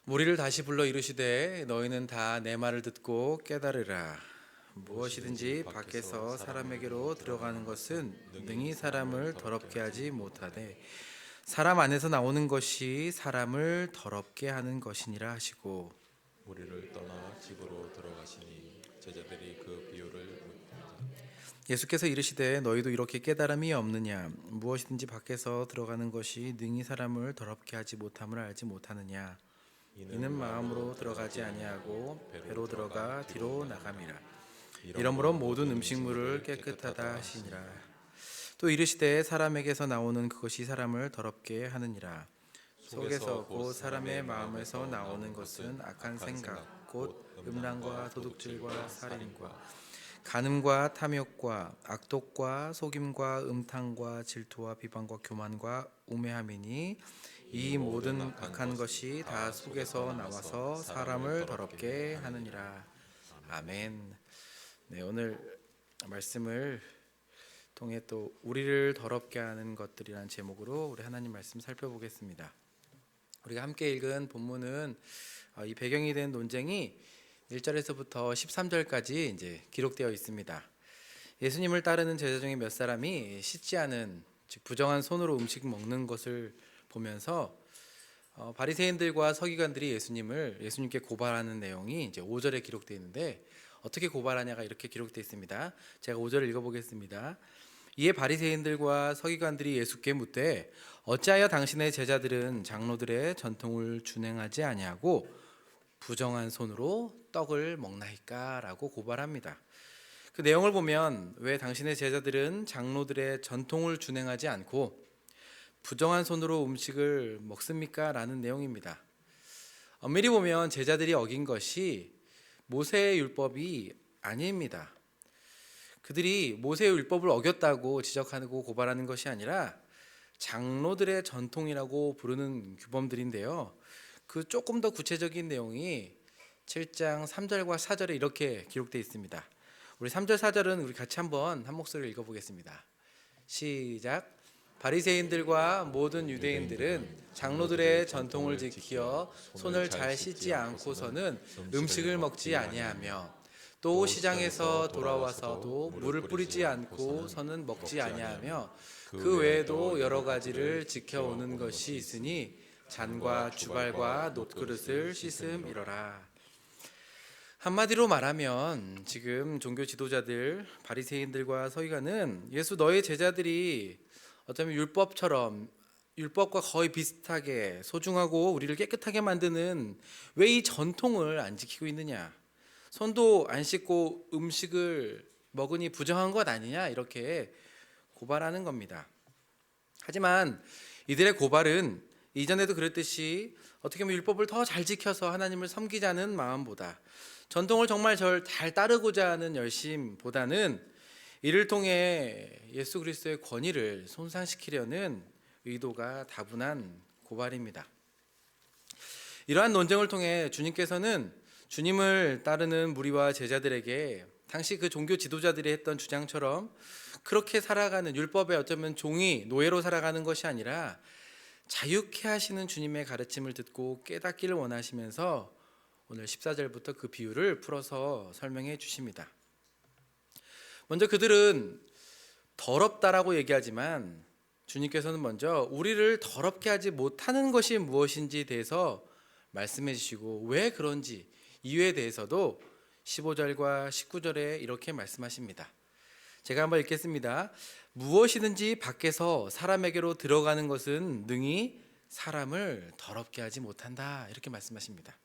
무리를 다시 불러 이르시되 너희는 다 내 말을 듣고 깨달으라. 무엇이든지 밖에서 사람에게로 들어가는 것은 능히 사람을 더럽게 하지 못하되 사람 안에서 나오는 것이 사람을 더럽게 하는 것이니라 하시고, 우리를 떠나 집으로 들어가시니 제자들이 그 비유를 묻자. 예수께서 이르시되 너희도 이렇게 깨달음이 없느냐? 무엇이든지 밖에서 들어가는 것이 능히 사람을 더럽게 하지 못함을 알지 못하느냐? 이는 마음으로 들어가지 아니하고 배로 들어가 뒤로 나감이라. 이러므로 모든 음식물을 깨끗하다 하시니라. 또 이르시되 사람에게서 나오는 그것이 사람을 더럽게 하느니라. 속에서 곧 사람의 마음에서 나오는 것은 악한 생각 곧 음란과 도둑질과 살인과 간음과 탐욕과 악독과 속임과 음탕과 질투와 비방과 교만과 우매함이니 이 모든 악한 것이 다 속에서 나와서 사람을 더럽게 하느니라. 아멘. 네, 오늘 말씀을 통해 또 우리를 더럽게 하는 것들이라는 제목으로 우리 하나님 말씀 살펴보겠습니다. 우리가 함께 읽은 본문은 이 배경이 된 논쟁이 1절에서부터 13절까지 이제 기록되어 있습니다. 예수님을 따르는 제자 중에 몇 사람이 씻지 않은, 즉 부정한 손으로 음식 먹는 것을 보면서 바리새인들과 서기관들이 예수님께 고발하는 내용이 이제 5절에 기록되어 있는데, 어떻게 고발하냐가 이렇게 기록되어 있습니다. 제가 5절을 읽어보겠습니다. 이에 바리새인들과 서기관들이 예수께 묻되 어찌하여 당신의 제자들은 장로들의 전통을 준행하지 아니하고 부정한 손으로 떡을 먹나이까? 라고 고발합니다. 그 내용을 보면 왜 당신의 제자들은 장로들의 전통을 준행하지 않고 부정한 손으로 음식을 먹습니까? 라는 내용입니다. 엄밀히 보면 제자들이 어긴 것이 모세의 율법이 아닙니다. 그들이 모세의 율법을 어겼다고 지적하고 고발하는 것이 아니라 장로들의 전통이라고 부르는 규범들인데요. 그 조금 더 구체적인 내용이 7장 3절과 4절에 이렇게 기록되어 있습니다. 우리 3절 4절은 우리 같이 한번 한 목소리를 읽어보겠습니다. 시작. 바리새인들과 모든 유대인들은 장로들의 전통을 지키어 손을 잘 씻지 않고서는 음식을 먹지 아니하며 또 시장에서 돌아와서도 물을 뿌리지 않고서는 먹지 아니하며 그 외에도 여러 가지를 지켜오는 것이 있으니 잔과 주발과 놋그릇을 씻음이러라. 한마디로 말하면 지금 종교 지도자들 바리새인들과 서기관은 예수 너의 제자들이 어쩌면 율법과 거의 비슷하게 소중하고 우리를 깨끗하게 만드는 왜 이 전통을 안 지키고 있느냐, 손도 안 씻고 음식을 먹으니 부정한 것 아니냐, 이렇게 고발하는 겁니다. 하지만 이들의 고발은 이전에도 그랬듯이 어떻게 보면 율법을 더 잘 지켜서 하나님을 섬기자는 마음보다, 전통을 정말 잘 따르고자 하는 열심보다는 이를 통해 예수 그리스도의 권위를 손상시키려는 의도가 다분한 고발입니다. 이러한 논쟁을 통해 주님께서는 주님을 따르는 무리와 제자들에게 당시 그 종교 지도자들이 했던 주장처럼 그렇게 살아가는, 율법에 어쩌면 종이 노예로 살아가는 것이 아니라 자유케 하시는 주님의 가르침을 듣고 깨닫기를 원하시면서 오늘 14절부터 그 비유를 풀어서 설명해 주십니다. 먼저 그들은 더럽다라고 얘기하지만 주님께서는 먼저 우리를 더럽게 하지 못하는 것이 무엇인지에 대해서 말씀해 주시고 왜 그런지 이유에 대해서도 15절과 19절에 이렇게 말씀하십니다. 제가 한번 읽겠습니다. 무엇이든지 밖에서 사람에게로 들어가는 것은 능히 사람을 더럽게 하지 못한다, 이렇게 말씀하십니다.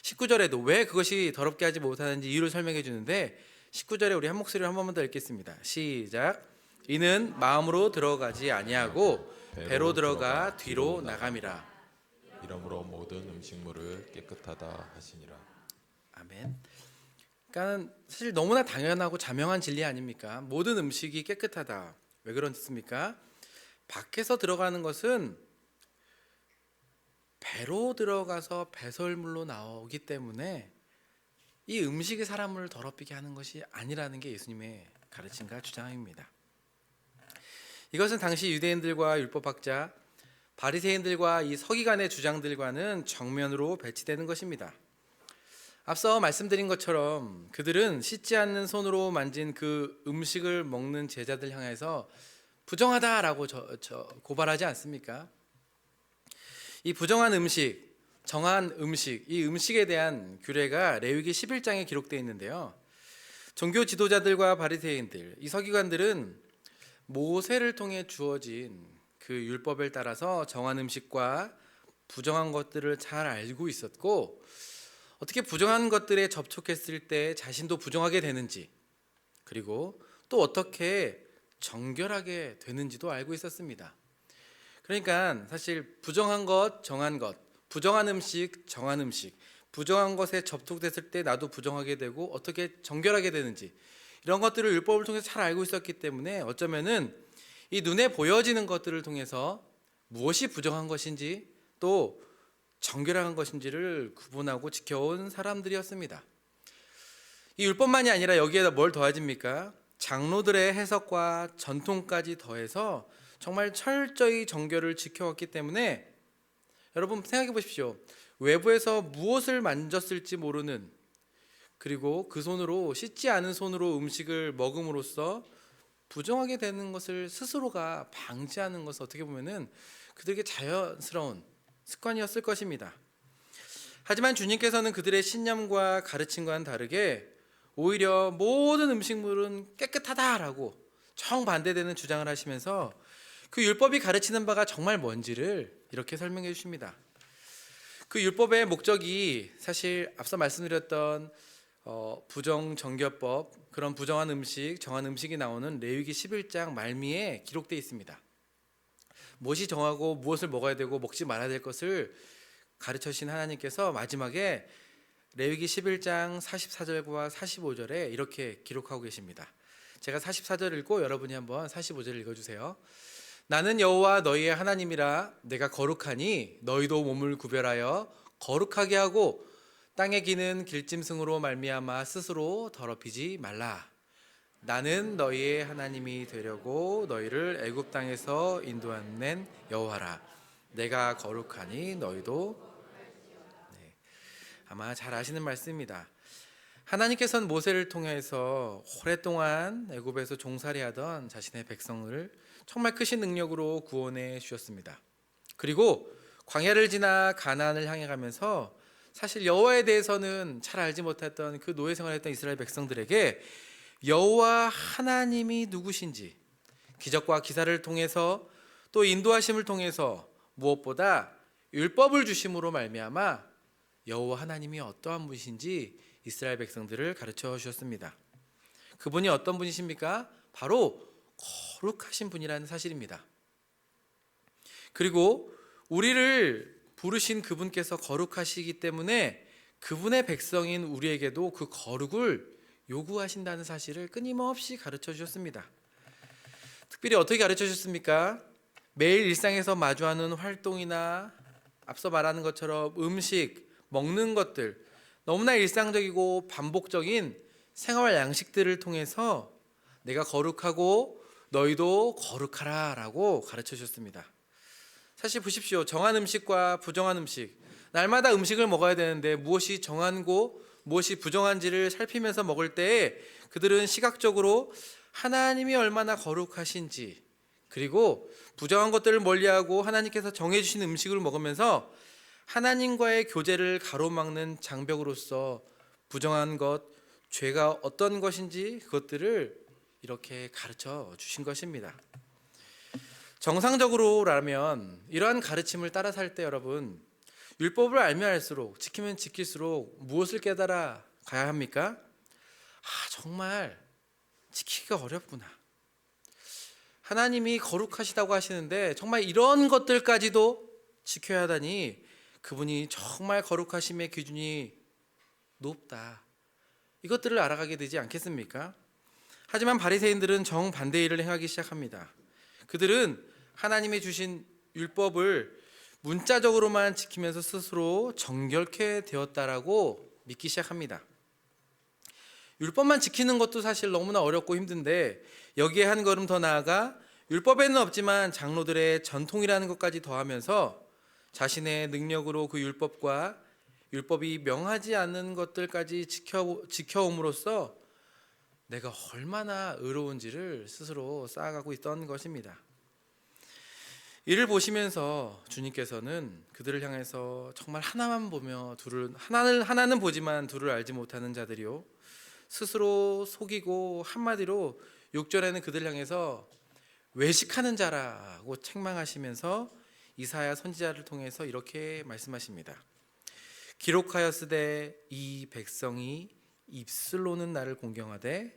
19절에도 왜 그것이 더럽게 하지 못하는지 이유를 설명해 주는데 19절에 우리 한 목소리로 한 번만 더 읽겠습니다. 시작. 이는 마음으로 들어가지 아니하고 배로 들어가 뒤로 나감이라. 이러므로 모든 음식물을 깨끗하다 하시니라. 아멘. 그러니까 사실 너무나 당연하고 자명한 진리 아닙니까? 모든 음식이 깨끗하다. 왜 그렇습니까? 밖에서 들어가는 것은 배로 들어가서 배설물로 나오기 때문에 이 음식이 사람을 더럽히게 하는 것이 아니라는 게 예수님의 가르침과 주장입니다. 이것은 당시 유대인들과 율법학자 바리새인들과 이 서기관의 주장들과는 정면으로 배치되는 것입니다. 앞서 말씀드린 것처럼 그들은 씻지 않는 손으로 만진 그 음식을 먹는 제자들 향해서 부정하다라고 고발하지 않습니까? 이 부정한 음식, 정한 음식, 이 음식에 대한 규례가 레위기 11장에 기록되어 있는데요. 종교 지도자들과 바리새인들, 이 서기관들은 모세를 통해 주어진 그 율법을 따라서 정한 음식과 부정한 것들을 잘 알고 있었고, 어떻게 부정한 것들에 접촉했을 때 자신도 부정하게 되는지, 그리고 또 어떻게 정결하게 되는지도 알고 있었습니다. 그러니까 사실 부정한 것, 정한 것, 부정한 음식, 정한 음식, 부정한 것에 접촉됐을 때 나도 부정하게 되고 어떻게 정결하게 되는지, 이런 것들을 율법을 통해서 잘 알고 있었기 때문에 어쩌면은 이 눈에 보여지는 것들을 통해서 무엇이 부정한 것인지 또 정결한 것인지를 구분하고 지켜온 사람들이었습니다. 이 율법만이 아니라 여기에 뭘 더해집니까? 장로들의 해석과 전통까지 더해서 정말 철저히 정결을 지켜왔기 때문에, 여러분 생각해 보십시오. 외부에서 무엇을 만졌을지 모르는, 그리고 그 손으로 씻지 않은 손으로 음식을 먹음으로써 부정하게 되는 것을 스스로가 방지하는 것은 어떻게 보면은 그들에게 자연스러운 습관이었을 것입니다. 하지만 주님께서는 그들의 신념과 가르침과는 다르게 오히려 모든 음식물은 깨끗하다라고 정반대되는 주장을 하시면서 그 율법이 가르치는 바가 정말 뭔지를 이렇게 설명해 주십니다. 그 율법의 목적이 사실 앞서 말씀드렸던 부정정결법, 그런 부정한 음식, 정한 음식이 나오는 레위기 11장 말미에 기록되어 있습니다. 무엇이 정하고 무엇을 먹어야 되고 먹지 말아야 될 것을 가르쳐 주신 하나님께서 마지막에 레위기 11장 44절과 45절에 이렇게 기록하고 계십니다. 제가 44절 읽고 여러분이 한번 45절 읽어주세요. 나는 여호와 너희의 하나님이라. 내가 거룩하니 너희도 몸을 구별하여 거룩하게 하고 땅에 기는 길짐승으로 말미암아 스스로 더럽히지 말라. 나는 너희의 하나님이 되려고 너희를 애굽 땅에서 인도하는 여호와라. 내가 거룩하니 너희도. 아마 잘 아시는 말씀입니다. 하나님께서는 모세를 통해서 오랫동안 애굽에서 종살이하던 자신의 백성을 정말 크신 능력으로 구원해 주셨습니다. 그리고 광야를 지나 가나안을 향해 가면서 사실 여호와에 대해서는 잘 알지 못했던 그 노예 생활했던 이스라엘 백성들에게 여호와 하나님이 누구신지 기적과 기사를 통해서 또 인도하심을 통해서 무엇보다 율법을 주심으로 말미암아 여호와 하나님이 어떠한 분이신지 이스라엘 백성들을 가르쳐 주셨습니다. 그분이 어떤 분이십니까? 바로 거룩하신 분이라는 사실입니다. 그리고 우리를 부르신 그분께서 거룩하시기 때문에 그분의 백성인 우리에게도 그 거룩을 요구하신다는 사실을 끊임없이 가르쳐 주셨습니다. 특별히 어떻게 가르쳐 주셨습니까? 매일 일상에서 마주하는 활동이나 앞서 말하는 것처럼 음식, 먹는 것들, 너무나 일상적이고 반복적인 생활 양식들을 통해서 내가 거룩하고 너희도 거룩하라 라고 가르쳐 주셨습니다. 사실 보십시오. 정한 음식과 부정한 음식, 날마다 음식을 먹어야 되는데 무엇이 정한고 무엇이 부정한지를 살피면서 먹을 때 그들은 시각적으로 하나님이 얼마나 거룩하신지, 그리고 부정한 것들을 멀리하고 하나님께서 정해주신 음식을 먹으면서 하나님과의 교제를 가로막는 장벽으로서 부정한 것, 죄가 어떤 것인지 그것들을 이렇게 가르쳐 주신 것입니다. 정상적으로라면 이러한 가르침을 따라 살 때 여러분, 율법을 알면 알수록, 지키면 지킬수록 무엇을 깨달아 가야 합니까? 정말 지키기가 어렵구나. 하나님이 거룩하시다고 하시는데 정말 이런 것들까지도 지켜야 하다니 그분이 정말 거룩하심의 기준이 높다. 이것들을 알아가게 되지 않겠습니까? 하지만 바리새인들은 정반대의 일을 행하기 시작합니다. 그들은 하나님이 주신 율법을 문자적으로만 지키면서 스스로 정결케 되었다라고 믿기 시작합니다. 율법만 지키는 것도 사실 너무나 어렵고 힘든데 여기에 한 걸음 더 나아가 율법에는 없지만 장로들의 전통이라는 것까지 더하면서 자신의 능력으로 그 율법이 명하지 않는 것들까지 지켜옴으로써 내가 얼마나 의로운지를 스스로 쌓아가고 있던 것입니다. 이를 보시면서 주님께서는 그들을 향해서 정말 하나만 보며 하나는 보지만 둘을 알지 못하는 자들이요, 스스로 속이고 한마디로 6절에는 그들을 향해서 외식하는 자라고 책망하시면서 이사야 선지자를 통해서 이렇게 말씀하십니다. 기록하였으되 이 백성이 입술로는 나를 공경하되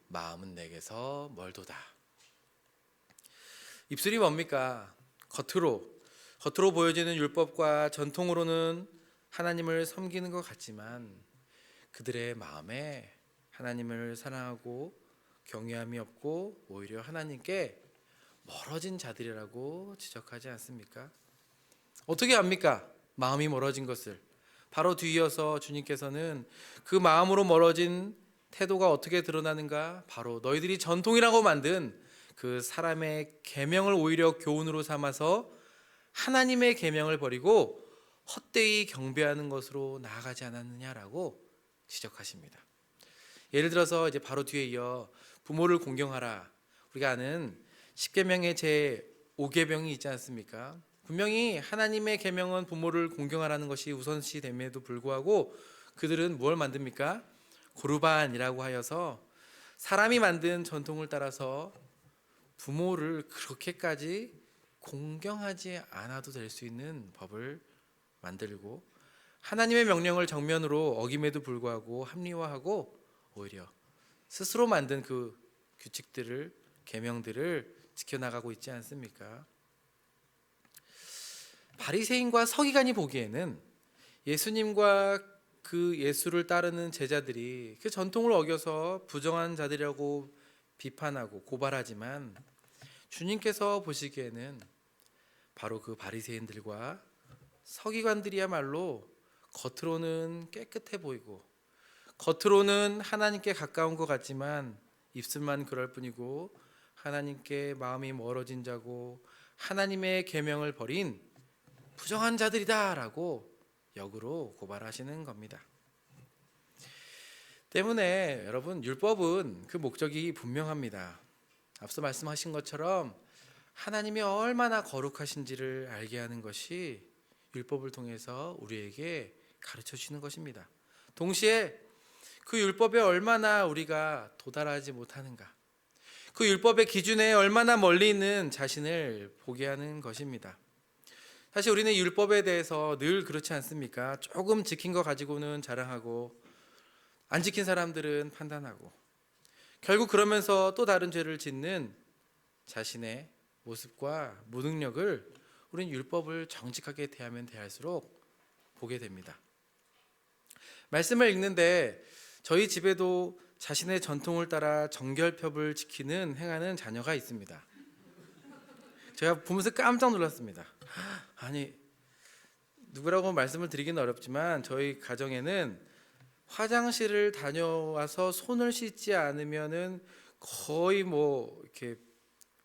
마음은 내게서 멀도다. 입술이 뭡니까? 겉으로 보여지는 율법과 전통으로는 하나님을 섬기는 것 같지만 그들의 마음에 하나님을 사랑하고 경외함이 없고 오히려 하나님께 멀어진 자들이라고 지적하지 않습니까? 어떻게 압니까? 마음이 멀어진 것을. 바로 뒤이어서 주님께서는 그 마음으로 멀어진 태도가 어떻게 드러나는가? 바로 너희들이 전통이라고 만든 그 사람의 계명을 오히려 교훈으로 삼아서 하나님의 계명을 버리고 헛되이 경배하는 것으로 나아가지 않았느냐라고 지적하십니다. 예를 들어서 이제 바로 뒤에 이어 부모를 공경하라. 우리가 아는 10계명의 제 5계명이 있지 않습니까? 분명히 하나님의 계명은 부모를 공경하라는 것이 우선시 됨에도 불구하고 그들은 뭘 만듭니까? 고르반이라고 하여서 사람이 만든 전통을 따라서 부모를 그렇게까지 공경하지 않아도 될 수 있는 법을 만들고 하나님의 명령을 정면으로 어김에도 불구하고 합리화하고 오히려 스스로 만든 그 규칙들을, 계명들을 지켜나가고 있지 않습니까? 바리새인과 서기관이 보기에는 예수님과 그 예수를 따르는 제자들이 그 전통을 어겨서 부정한 자들이라고 비판하고 고발하지만 주님께서 보시기에는 바로 그 바리새인들과 서기관들이야말로 겉으로는 깨끗해 보이고 겉으로는 하나님께 가까운 것 같지만 입술만 그럴 뿐이고 하나님께 마음이 멀어진 자고 하나님의 계명을 버린 부정한 자들이다라고 역으로 고발하시는 겁니다. 때문에 여러분, 율법은 그 목적이 분명합니다. 앞서 말씀하신 것처럼 하나님이 얼마나 거룩하신지를 알게 하는 것이 율법을 통해서 우리에게 가르쳐 주시는 것입니다. 동시에 그 율법에 얼마나 우리가 도달하지 못하는가, 그 율법의 기준에 얼마나 멀리 있는 자신을 보게 하는 것입니다. 사실 우리는 율법에 대해서 늘 그렇지 않습니까? 조금 지킨 거 가지고는 자랑하고 안 지킨 사람들은 판단하고 결국 그러면서 또 다른 죄를 짓는 자신의 모습과 무능력을 우리는 율법을 정직하게 대하면 대할수록 보게 됩니다. 말씀을 읽는데 저희 집에도 자신의 전통을 따라 정결법을 지키는 행하는 자녀가 있습니다. 제가 보면서 깜짝 놀랐습니다. 아니, 누구라고 말씀을 드리기는 어렵지만 저희 가정에는 화장실을 다녀와서 손을 씻지 않으면은 거의 뭐 이렇게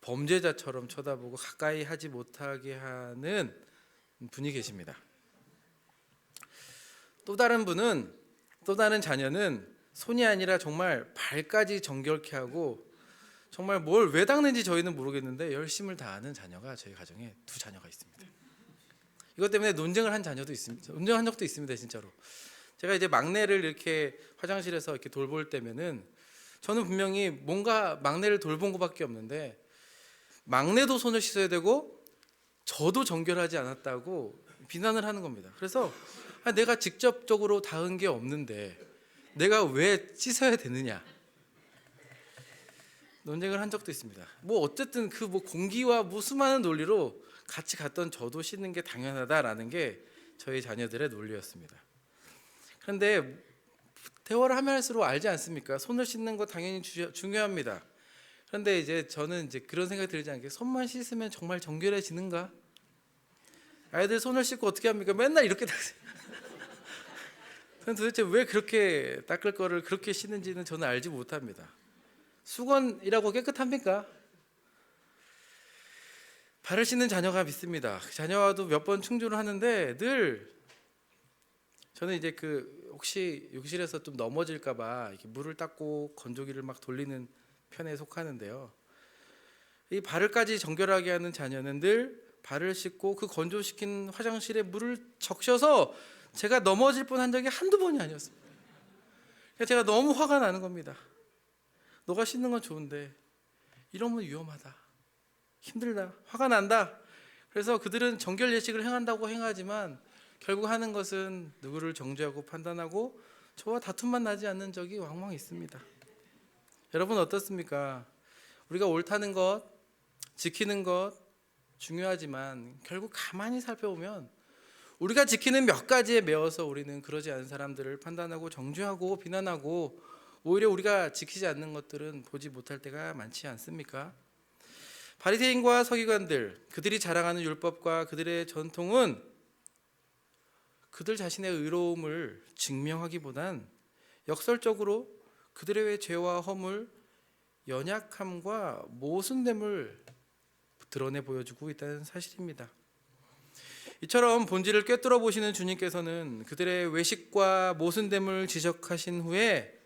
범죄자처럼 쳐다보고 가까이 하지 못하게 하는 분이 계십니다. 또 다른 자녀는 손이 아니라 정말 발까지 정결케 하고 정말 뭘 왜 닦는지 저희는 모르겠는데 열심을 다하는 자녀가 저희 가정에 두 자녀가 있습니다. 이것 때문에 논쟁을 한 자녀도 있습니다. 논쟁한 적도 있습니다, 진짜로. 제가 이제 막내를 이렇게 화장실에서 이렇게 돌볼 때면은 저는 분명히 뭔가 막내를 돌본 것밖에 없는데 막내도 손을 씻어야 되고 저도 정결하지 않았다고 비난을 하는 겁니다. 그래서 내가 직접적으로 닿은 게 없는데 내가 왜 씻어야 되느냐 논쟁을 한 적도 있습니다. 뭐 어쨌든 그 뭐 공기와 뭐 수많은 논리로 같이 갔던 저도 씻는 게 당연하다라는 게 저희 자녀들의 논리였습니다. 그런데 대화를 하면 할수록 알지 않습니까? 손을 씻는 거 당연히 중요합니다. 그런데 이제 저는 이제 그런 생각이 들지 않게 손만 씻으면 정말 정결해지는가? 아이들 손을 씻고 어떻게 합니까? 맨날 이렇게 닦아요. 도대체 왜 그렇게 닦을 거를 그렇게 씻는지는 저는 알지 못합니다. 수건이라고 깨끗합니까? 발을 씻는 자녀가 믿습니다. 그 자녀와도 몇 번 충돌을 하는데 늘 저는 이제 혹시 욕실에서 좀 넘어질까봐 물을 닦고 건조기를 막 돌리는 편에 속하는데요. 이 발을까지 정결하게 하는 자녀는 늘 발을 씻고 그 건조시킨 화장실에 물을 적셔서 제가 넘어질 뻔한 적이 한두 번이 아니었습니다. 그러니까 제가 너무 화가 나는 겁니다. 너가 씻는 건 좋은데 이러면 위험하다, 힘들다, 화가 난다. 그래서 그들은 정결 예식을 행한다고 행하지만 결국 하는 것은 누구를 정죄하고 판단하고 저와 다툼만 나지 않는 적이 왕왕 있습니다. 여러분 어떻습니까? 우리가 옳다는 것, 지키는 것 중요하지만 결국 가만히 살펴보면 우리가 지키는 몇 가지에 매여서 우리는 그러지 않은 사람들을 판단하고 정죄하고 비난하고 오히려 우리가 지키지 않는 것들은 보지 못할 때가 많지 않습니까? 바리새인과 서기관들, 그들이 자랑하는 율법과 그들의 전통은 그들 자신의 의로움을 증명하기보단 역설적으로 그들의 죄와 허물, 연약함과 모순됨을 드러내 보여주고 있다는 사실입니다. 이처럼 본질을 꿰뚫어 보시는 주님께서는 그들의 외식과 모순됨을 지적하신 후에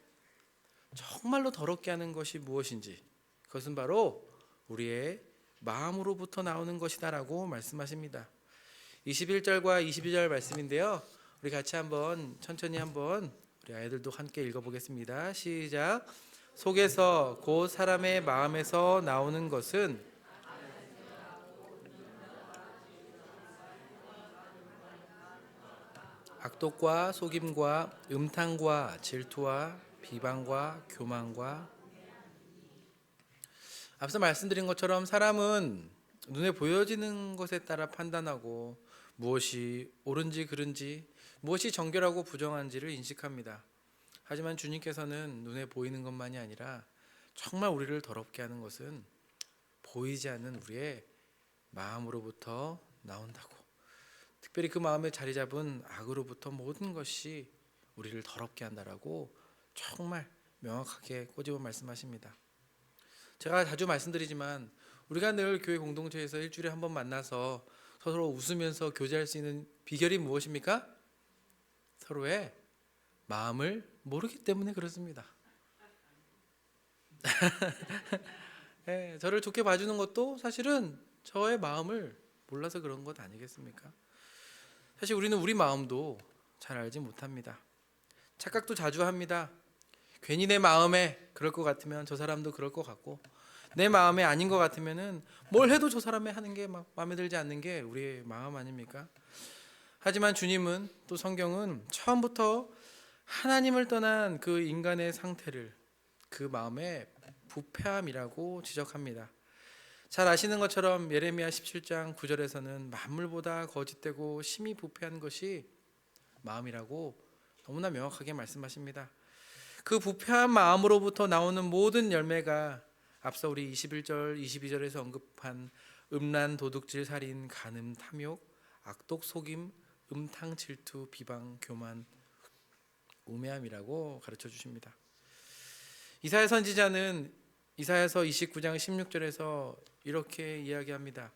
정말로 더럽게 하는 것이 무엇인지, 그것은 바로 우리의 마음으로부터 나오는 것이다라고 말씀하십니다. 21절과 22절 말씀인데요. 우리 같이 한번 천천히 한번 우리 아이들도 함께 읽어보겠습니다. 시작. 속에서 곧 사람의 마음에서 나오는 것은 악독과 속임과 음탕과 질투와 비방과 교만과. 앞서 말씀드린 것처럼 사람은 눈에 보여지는 것에 따라 판단하고 무엇이 옳은지 그른지, 무엇이 정결하고 부정한지를 인식합니다. 하지만 주님께서는 눈에 보이는 것만이 아니라 정말 우리를 더럽게 하는 것은 보이지 않는 우리의 마음으로부터 나온다고, 특별히 그 마음에 자리 잡은 악으로부터 모든 것이 우리를 더럽게 한다라고 정말 명확하게 꼬집어 말씀하십니다. 제가 자주 말씀드리지만 우리가 늘 교회 공동체에서 일주일에 한 번 만나서 서로 웃으면서 교제할 수 있는 비결이 무엇입니까? 서로의 마음을 모르기 때문에 그렇습니다. 네, 저를 좋게 봐주는 것도 사실은 저의 마음을 몰라서 그런 것 아니겠습니까? 사실 우리는 우리 마음도 잘 알지 못합니다. 착각도 자주 합니다. 괜히 내 마음에 그럴 것 같으면 저 사람도 그럴 것 같고, 내 마음에 아닌 것 같으면은 뭘 해도 저 사람이 하는 게 막 마음에 들지 않는 게 우리의 마음 아닙니까? 하지만 주님은, 또 성경은 처음부터 하나님을 떠난 그 인간의 상태를 그 마음의 부패함이라고 지적합니다. 잘 아시는 것처럼 예레미야 17장 9절에서는 만물보다 거짓되고 심히 부패한 것이 마음이라고 너무나 명확하게 말씀하십니다. 그 부패한 마음으로부터 나오는 모든 열매가 앞서 우리 21절, 22절에서 언급한 음란, 도둑질, 살인, 간음, 탐욕, 악독, 속임, 음탕, 질투, 비방, 교만, 우매함이라고 가르쳐 주십니다. 이사야 선지자는 이사야서 29장 16절에서 이렇게 이야기합니다.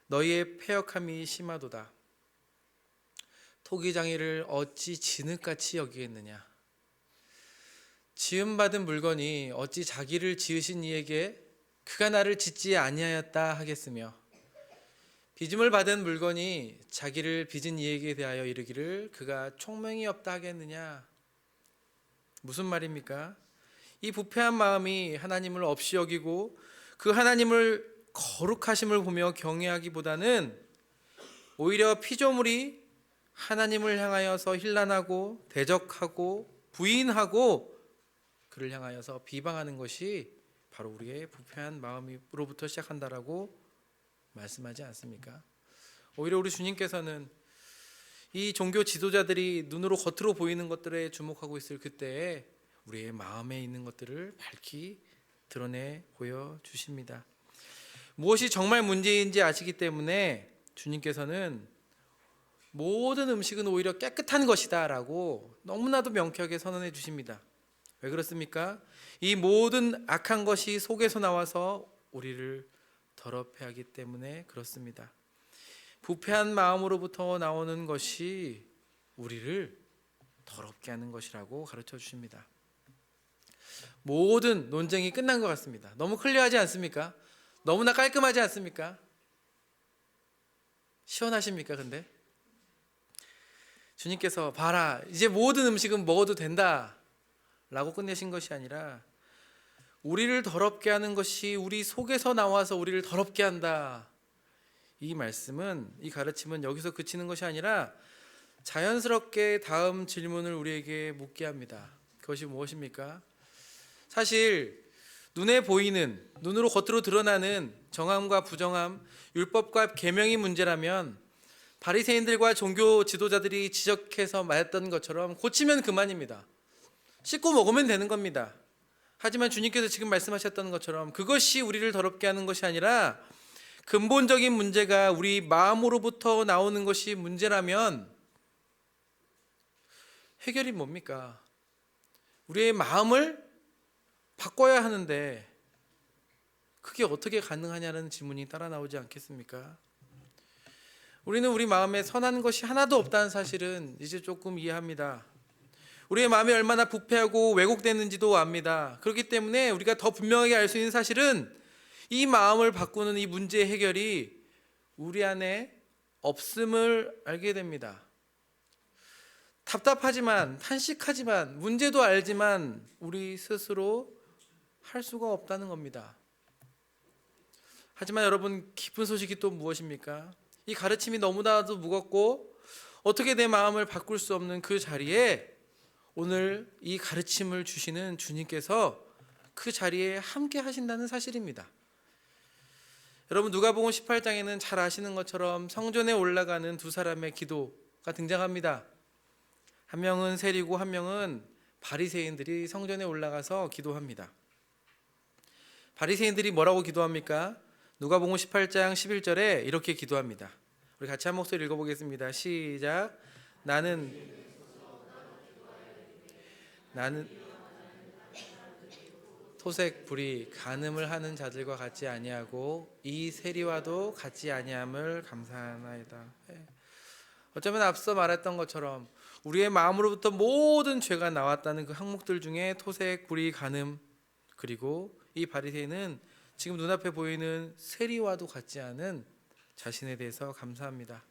너희의 패역함이 심하도다. 토기장이를 어찌 진흙같이 여기겠느냐. 지음받은 물건이 어찌 자기를 지으신 이에게 그가 나를 짓지 아니하였다 하겠으며, 빚음을 받은 물건이 자기를 빚은 이에게 대하여 이르기를 그가 총명이 없다 하겠느냐. 무슨 말입니까? 이 부패한 마음이 하나님을 없이 여기고 그 하나님을 거룩하심을 보며 경외하기보다는 오히려 피조물이 하나님을 향하여서 힐난하고 대적하고 부인하고 그를 향하여서 비방하는 것이 바로 우리의 부패한 마음으로부터 시작한다라고 말씀하지 않습니까? 오히려 우리 주님께서는 이 종교 지도자들이 눈으로 겉으로 보이는 것들에 주목하고 있을 그때에 우리의 마음에 있는 것들을 밝히 드러내 보여주십니다. 무엇이 정말 문제인지 아시기 때문에 주님께서는 모든 음식은 오히려 깨끗한 것이다 라고 너무나도 명쾌하게 선언해 주십니다. 왜 그렇습니까? 이 모든 악한 것이 속에서 나와서 우리를 더럽게 하기 때문에 그렇습니다. 부패한 마음으로부터 나오는 것이 우리를 더럽게 하는 것이라고 가르쳐 주십니다. 모든 논쟁이 끝난 것 같습니다. 너무 클리어하지 않습니까? 너무나 깔끔하지 않습니까? 시원하십니까? 근데 주님께서 봐라, 이제 모든 음식은 먹어도 된다 라고 끝내신 것이 아니라 우리를 더럽게 하는 것이 우리 속에서 나와서 우리를 더럽게 한다. 이 말씀은, 이 가르침은 여기서 그치는 것이 아니라 자연스럽게 다음 질문을 우리에게 묻게 합니다. 그것이 무엇입니까? 사실 눈에 보이는, 눈으로 겉으로 드러나는 정함과 부정함, 율법과 계명이 문제라면 바리새인들과 종교 지도자들이 지적해서 말했던 것처럼 고치면 그만입니다. 씻고 먹으면 되는 겁니다. 하지만 주님께서 지금 말씀하셨던 것처럼 그것이 우리를 더럽게 하는 것이 아니라 근본적인 문제가 우리 마음으로부터 나오는 것이 문제라면 해결이 뭡니까? 우리의 마음을 바꿔야 하는데 그게 어떻게 가능하냐는 질문이 따라 나오지 않겠습니까? 우리는 우리 마음에 선한 것이 하나도 없다는 사실은 이제 조금 이해합니다. 우리의 마음이 얼마나 부패하고 왜곡됐는지도 압니다. 그렇기 때문에 우리가 더 분명하게 알 수 있는 사실은 이 마음을 바꾸는 이 문제의 해결이 우리 안에 없음을 알게 됩니다. 답답하지만, 탄식하지만, 문제도 알지만 우리 스스로 할 수가 없다는 겁니다. 하지만 여러분, 기쁜 소식이 또 무엇입니까? 이 가르침이 너무나도 무겁고 어떻게 내 마음을 바꿀 수 없는 그 자리에 오늘 이 가르침을 주시는 주님께서 그 자리에 함께 하신다는 사실입니다. 여러분, 누가복음 18장에는 잘 아시는 것처럼 성전에 올라가는 두 사람의 기도가 등장합니다. 한 명은 세리고 한 명은 바리새인들이 성전에 올라가서 기도합니다. 바리새인들이 뭐라고 기도합니까? 누가복음 18장 11절에 이렇게 기도합니다. 우리 같이 한 목소리 읽어보겠습니다. 시작. 나는 토색 불이 간음을 하는 자들과 같지 아니하고 이 세리와도 같지 아니함을 감사하나이다. 어쩌면 앞서 말했던 것처럼 우리의 마음으로부터 모든 죄가 나왔다는 그 항목들 중에 토색, 불의, 간음, 그리고 이 바리새인은 지금 눈앞에 보이는 세리와도 같지 않은 자신에 대해서 감사합니다.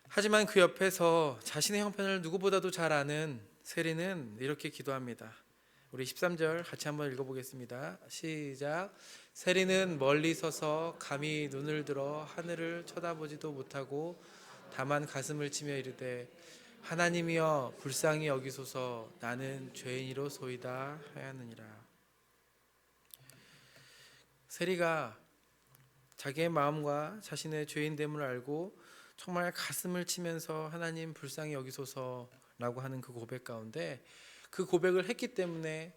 하지만 그 옆에서 자신의 형편을 누구보다도 잘 아는 세리는 이렇게 기도합니다. 우리 13절 같이 한번 읽어보겠습니다. 시작. 세리는 멀리 서서 감히 눈을 들어 하늘을 쳐다보지도 못하고 다만 가슴을 치며 이르되 하나님이여 불쌍히 여기소서 나는 죄인이로소이다 하였느니라. 세리가 자기의 마음과 자신의 죄인됨을 알고 정말 가슴을 치면서 하나님 불쌍히 여기소서라고 하는 그 고백 가운데 그 고백을 했기 때문에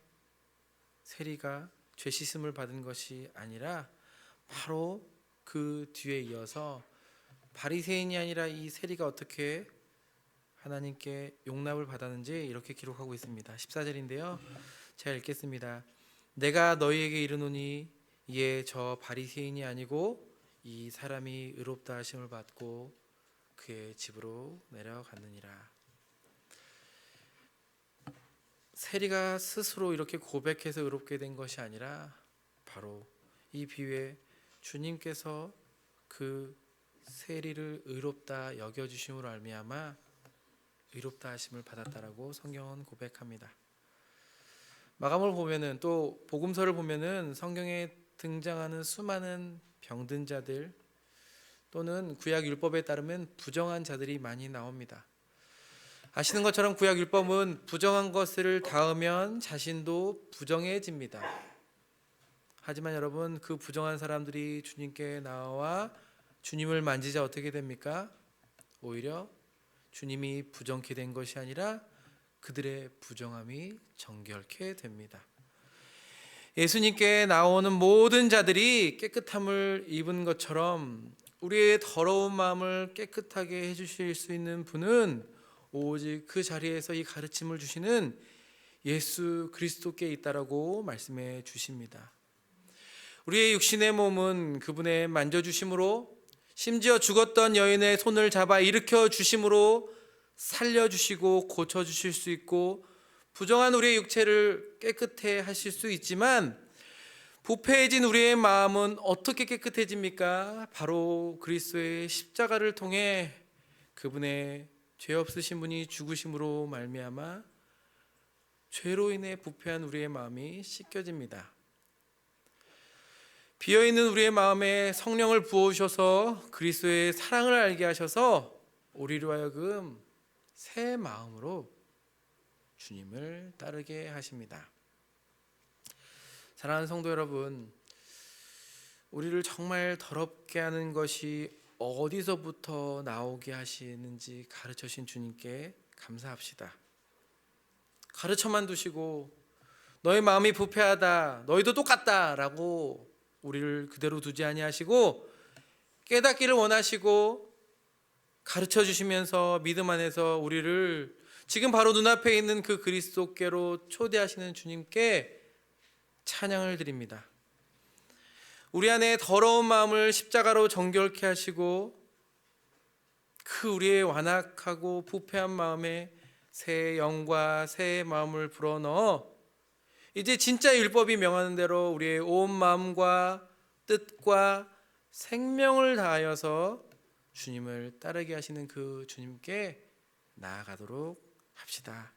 세리가 죄 씻음을 받은 것이 아니라 바로 그 뒤에 이어서 바리새인이 아니라 이 세리가 어떻게 하나님께 용납을 받았는지 이렇게 기록하고 있습니다. 14절인데요. 제가 읽겠습니다. 내가 너희에게 이르노니 이에 저 바리새인이 아니고 이 사람이 의롭다 하심을 받고 그의 집으로 내려갔느니라. 세리가 스스로 이렇게 고백해서 의롭게 된 것이 아니라 바로 이 비유에 주님께서 그 세리를 의롭다 여겨주심으로 말미암아 의롭다 하심을 받았다라고 성경은 고백합니다. 마감을 보면은 또 복음서를 보면은 성경에 등장하는 수많은 병든 자들 또는 구약 율법에 따르면 부정한 자들이 많이 나옵니다. 아시는 것처럼 구약 율법은 부정한 것을 닿으면 자신도 부정해집니다. 하지만 여러분, 그 부정한 사람들이 주님께 나와 주님을 만지자 어떻게 됩니까? 오히려 주님이 부정케 된 것이 아니라 그들의 부정함이 정결케 됩니다. 예수님께 나오는 모든 자들이 깨끗함을 입은 것처럼 우리의 더러운 마음을 깨끗하게 해주실 수 있는 분은 오직 그 자리에서 이 가르침을 주시는 예수 그리스도께 있다라고 말씀해 주십니다. 우리의 육신의 몸은 그분의 만져주심으로, 심지어 죽었던 여인의 손을 잡아 일으켜 주심으로 살려주시고 고쳐주실 수 있고, 부정한 우리의 육체를 깨끗해 하실 수 있지만, 부패해진 우리의 마음은 어떻게 깨끗해집니까? 바로 그리스도의 십자가를 통해 그분의 죄 없으신 분이 죽으심으로 말미암아 죄로 인해 부패한 우리의 마음이 씻겨집니다. 비어있는 우리의 마음에 성령을 부어주셔서 그리스도의 사랑을 알게 하셔서 우리로 하여금 새 마음으로 주님을 따르게 하십니다. 사랑하는 성도 여러분, 우리를 정말 더럽게 하는 것이 어디서부터 나오게 하시는지 가르쳐 주신 주님께 감사합시다. 가르쳐만 두시고 너의 마음이 부패하다, 너희도 똑같다 라고 우리를 그대로 두지 아니하시고 깨닫기를 원하시고 가르쳐 주시면서 믿음 안에서 우리를 지금 바로 눈앞에 있는 그 그리스도께로 초대하시는 주님께 찬양을 드립니다. 우리 안에 더러운 마음을 십자가로 정결케 하시고 그 우리의 완악하고 부패한 마음에 새 영과 새 마음을 불어넣어 이제 진짜 율법이 명하는 대로 우리의 온 마음과 뜻과 생명을 다하여서 주님을 따르게 하시는 그 주님께 나아가도록 합시다.